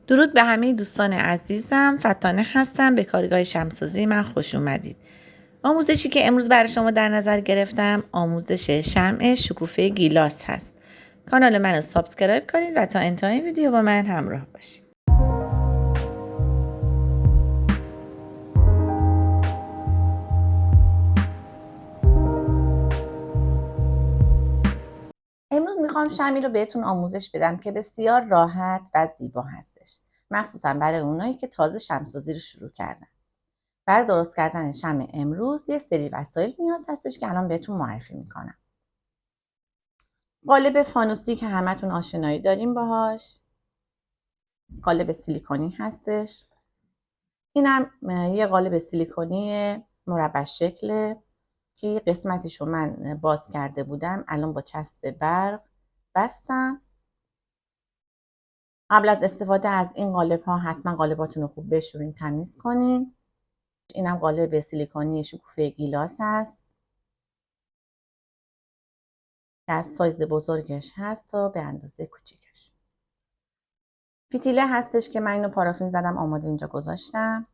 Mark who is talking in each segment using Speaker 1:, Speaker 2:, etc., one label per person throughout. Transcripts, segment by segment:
Speaker 1: درود به همه دوستان عزیزم. فتانه هستم. به کارگاه شمع‌سازی من خوش اومدید. آموزشی که امروز برای شما در نظر گرفتم آموزش شمع شکوفه گیلاس هست. کانال من رو سابسکرایب کنید و تا انتهای ویدیو با من همراه باشید. امروز میخوام شمعی رو بهتون آموزش بدم که بسیار راحت و زیبا هستش. مخصوصا برای اونایی که تازه شمع‌سازی رو شروع کردن. برای درست کردن شمع امروز یه سری وسایل نیاز هستش که الان بهتون معرفی میکنم. قالب فانوسی که همتون آشنایی داریم باهاش. قالب سیلیکونی هستش. اینم یه قالب سیلیکونی مربع شکله که یه قسمتیشو من باز کرده بودم. الان با چسب برق بستم. قبل از استفاده از این قالب ها حتما قالباتون رو خوب بشورین، تمیز کنین. اینم قالب سیلیکونی شکوفه گیلاس هست که از سایز بزرگش هست تا به اندازه کوچیکش. فتیله هستش که من اینو پارافین زدم آماده اینجا گذاشتم.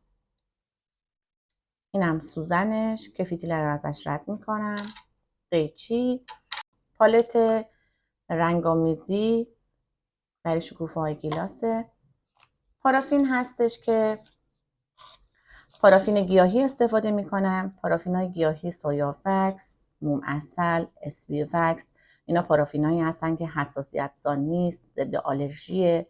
Speaker 1: اینم سوزنش که فتیله رو ازش رد میکنم. قیچی، پالت رنگامیزی برای شکوفه های گیلاسه. پارافین هستش که پارافین گیاهی استفاده میکنم. پارافین های گیاهی سویا وکس، موم عسل، اسبی وکس. اینا پارافین هایی هستن که حساسیت زا نیست، ضد آلرژیه.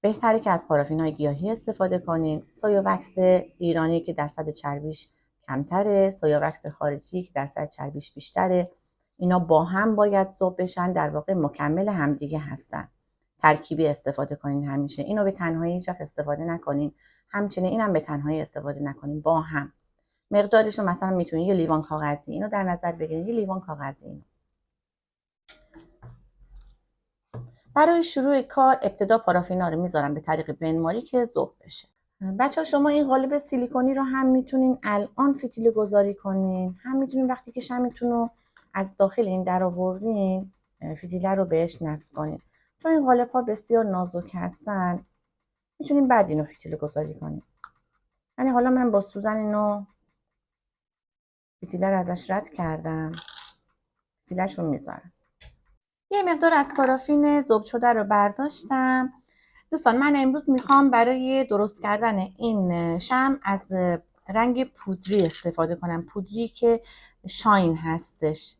Speaker 1: بهتره که از پارافین های گیاهی استفاده کنین. سویا وکس ایرانی که درصد چربیش کمتره، سویا وکس خارجی که درصد چربیش بیشتره. اینا با هم باید ذوب بشن، در واقع مکمل همدیگه هستن. ترکیبی استفاده کنین همیشه. اینو به تنهایی هیچ وقت استفاده نکنین. همچنین اینم به تنهایی استفاده نکنین، با هم. مقدارش رو مثلا میتونین یه لیوان کاغذی اینو در نظر بگیرین، یه لیوان کاغذی اینو. برای شروع کار ابتدا پارافینا رو میذارم به طریق بنماری که ذوب بشه. بچه ها شما این قالب سیلیکونی رو هم میتونین الان فتیله گذاری کنین، هم میتونین وقتی که شمعتون رو از داخل این در آوردین فتیله رو بهش نصب کنین. چون این قالب ها بسیار نازک هستن میتونین بعد اینو فتیله گذاری کنین. یعنی حالا من با سوزن اینو فتیله رو ازش رد کردم، فتیله‌ش رو میذارم. یه مقدار از پارافین ذوب شده رو برداشتم. دوستان من امروز میخوام برای درست کردن این شمع از رنگ پودری استفاده کنم. پودری که شاین هستش.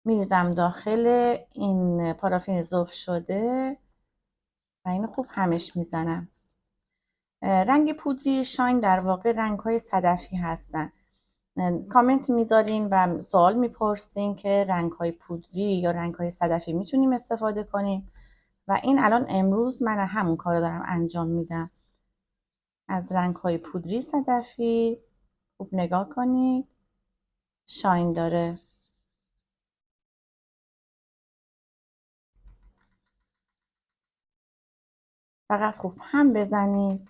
Speaker 1: میریزم داخل این پارافین ذوب شده و اینو خوب همش میزنم. رنگ پودری شاین در واقع رنگ های صدفی هستن. کامنت میذارین و سوال میپرسین که رنگ های پودری یا رنگ های صدفی میتونیم استفاده کنیم و این الان امروز من همون کار دارم انجام میدم. از رنگ های پودری صدفی خوب نگاه کنید، شاین داره. فقط خوب هم بزنید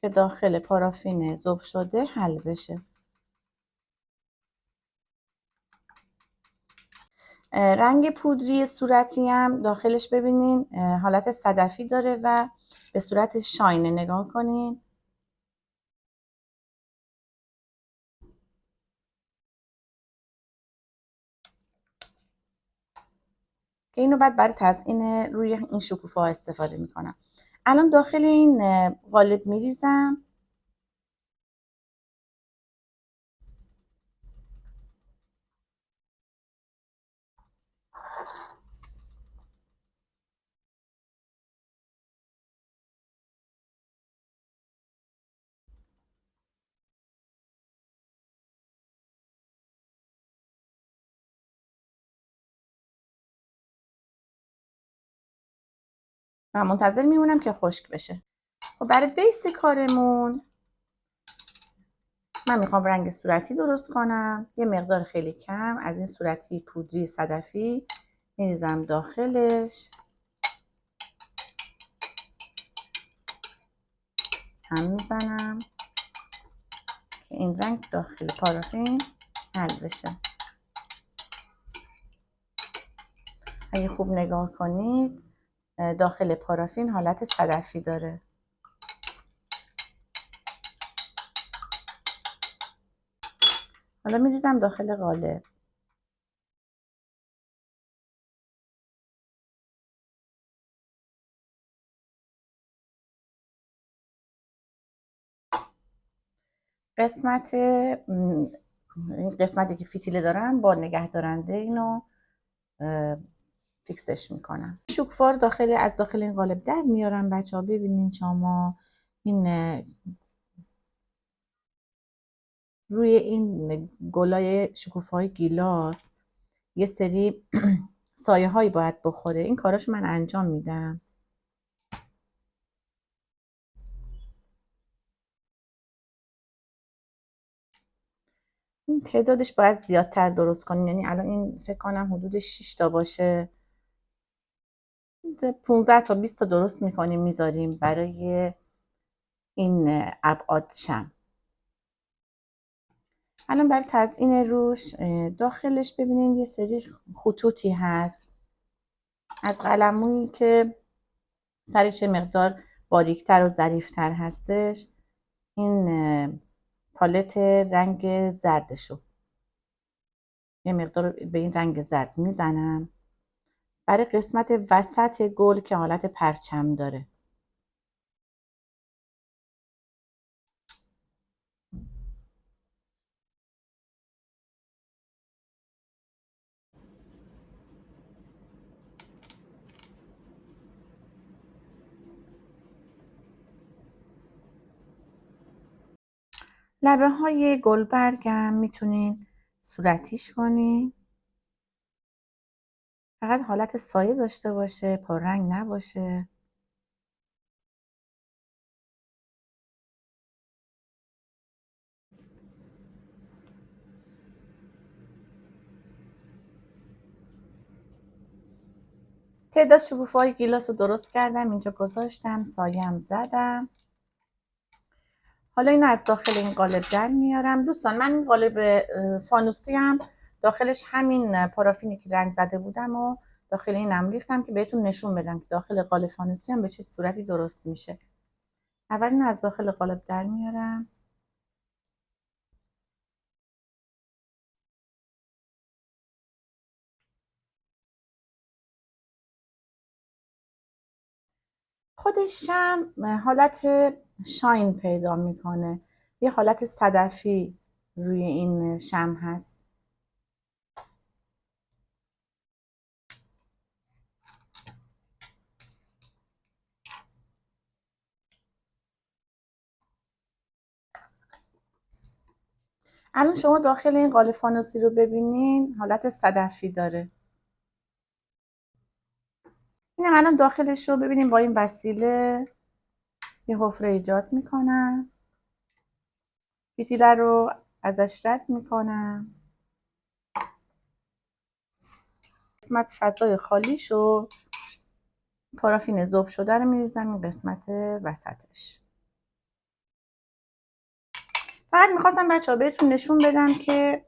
Speaker 1: که داخل پارافین ذوب شده حل بشه. رنگ پودری صورتی هم داخلش ببینین حالت صدفی داره و به صورت شاینه، نگاه کنین. که اینو بعد برای تزیین روی این شکوفه ها استفاده میکنم. الان داخل این قالب میریزم. و منتظر میمونم که خشک بشه. خب برای بیس کارمون من میخوام رنگ صورتی درست کنم. یه مقدار خیلی کم از این صورتی پودری صدفی میریزم داخلش، هم میزنم که این رنگ داخل پارافین حل بشه. اگه خوب نگاه کنید داخل پارافین حالت صدفی داره. حالا میریزم داخل قالب. قسمتی که فتیله دارم با نگهدارنده اینو فیکسش میکنم. شکوفا رو از داخل این قالب در میارم بچه ها. ببینین شما این روی این گلای شکوفای گیلاس یه سری سایه هایی باید بخوره. این کاراشو من انجام میدم. این تعدادش باید زیادتر درست کنیم، یعنی الان این فکر کنم حدود 6 تا باشه. 15 تا 20 تا درست میکنیم میذاریم برای این ابعاد شمع. الان برای تزیین روش داخلش ببینین یه سری خطوطی هست از قلمویی که سرش مقدار باریکتر و ظریفتر هستش. این پالت رنگ زردشو یه مقدار به این رنگ زرد میزنم برای قسمت وسط گل که حالت پرچم داره. لبه های گلبرگم میتونین صورتیش کنین، فقط حالت سایه داشته باشه، پررنگ نباشه. تعداد شکوفه‌های گیلاس رو درست کردم، اینجا گذاشتم، سایه‌ام زدم. حالا اینو از داخل این قالب در میارم. دوستان من این قالب فانوسی هم داخلش همین پارافینی که رنگ زده بودم و داخل اینم ریختم که بهتون نشون بدم که داخل قالب فانوسی هم به چه صورتی درست میشه. اول اینو از داخل قالب در میارم. خودش هم حالت شاین پیدا میکنه، یه حالت صدفی روی این شمع هست. الان شما داخل این قالب فانوسی رو ببینین حالت صدفی داره. اینم الان داخلش رو ببینین با این وسیله یه حفره ایجاد میکنم، فتیله رو ازش رد میکنم، قسمت فضای خالیشو پارافین ذوب شده رو میریزم این قسمت وسطش. فقط میخواستم بچه ها بهتون نشون بدم که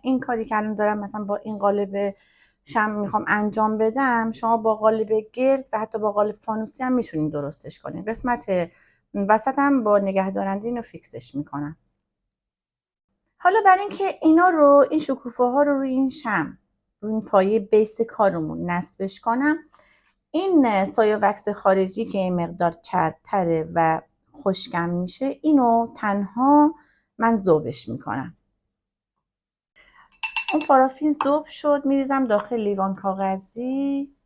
Speaker 1: این کاری که الان دارم مثلا با این قالب شمع میخوام انجام بدم، شما با قالب گرد و حتی با قالب فانوسی هم میتونید درستش کنید. قسمت وسط هم با نگهدارنده اینو فیکسش میکنم. حالا برای اینکه اینا رو این شکوفه ها رو روی این شمع روی این پایه بیس کارمون نصبش کنم، این سایه وکس خارجی که این مقدار چربتره و خشکم میشه اینو تنها من ذوبش میکنم. اون پارافین ذوب شد، میریزم داخل لیوان کاغذی.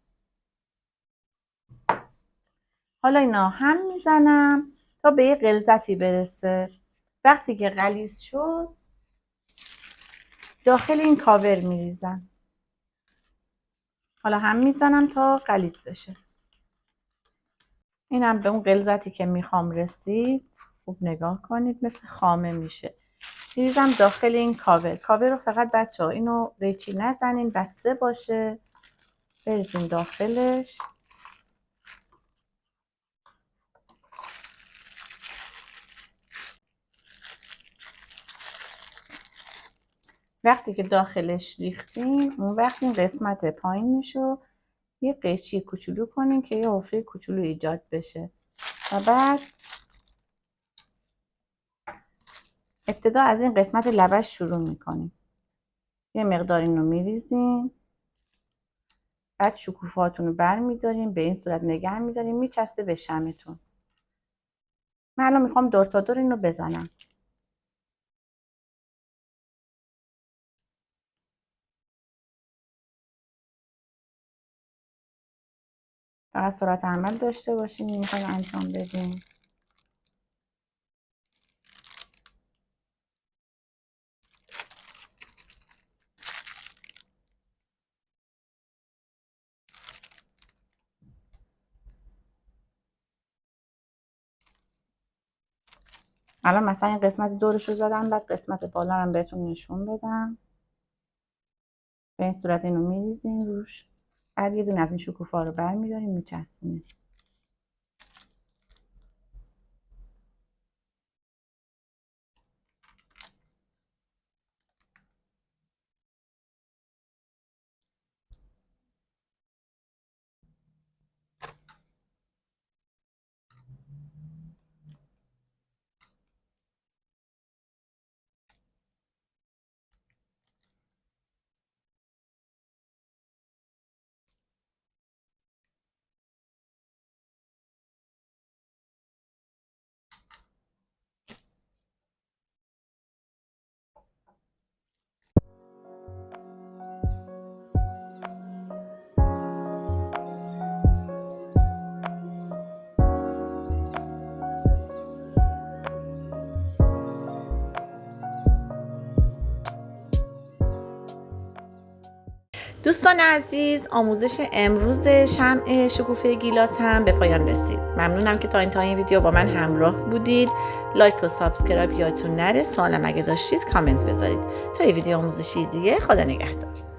Speaker 1: حالا اینا هم میزنم تا به یه غلظتی برسه. وقتی که غلیظ شد داخل این کاور میریزم. حالا هم میزنم تا غلیظ بشه. اینم به اون غلظتی که میخوام رسید. خوب نگاه کنید مثل خامه میشه. میریزم داخل این کاور رو فقط بچه ها اینو قیچی نزنین، بسته باشه، بریزین داخلش. وقتی که داخلش ریختیم اون وقت این قسمت پایینشو یه قیچی کوچولو کنین که یه حفره کوچولو ایجاد بشه و بعد ابتدا از این قسمت لبش شروع میکنیم. یه مقدار اینو میریزین، بعد شکوفه‌هاتون رو برمیدارین، به این صورت نگه میدارین، میچسبه به شمعتون. من الان میخوام دور تا دور اینو بزنم. فقط سرعت عمل داشته باشین میخوایم انجام بدین. الان مثلا این قسمت دورش رو زدم، بعد قسمت بالا هم بهتون نشون بدم. به این صورت اینو میریزین روش، بعد یه دونه از این شکوفا رو برمیدارین میچسبونین. دوستان عزیز، آموزش امروز شمع شکوفه گیلاس هم به پایان رسید. ممنونم که تا این ویدیو با من همراه بودید. لایک و سابسکرایب یادتون نره. سوالم اگه داشتید کامنت بذارید. تا یه ویدیو آموزشی دیگه، خدا نگهدار.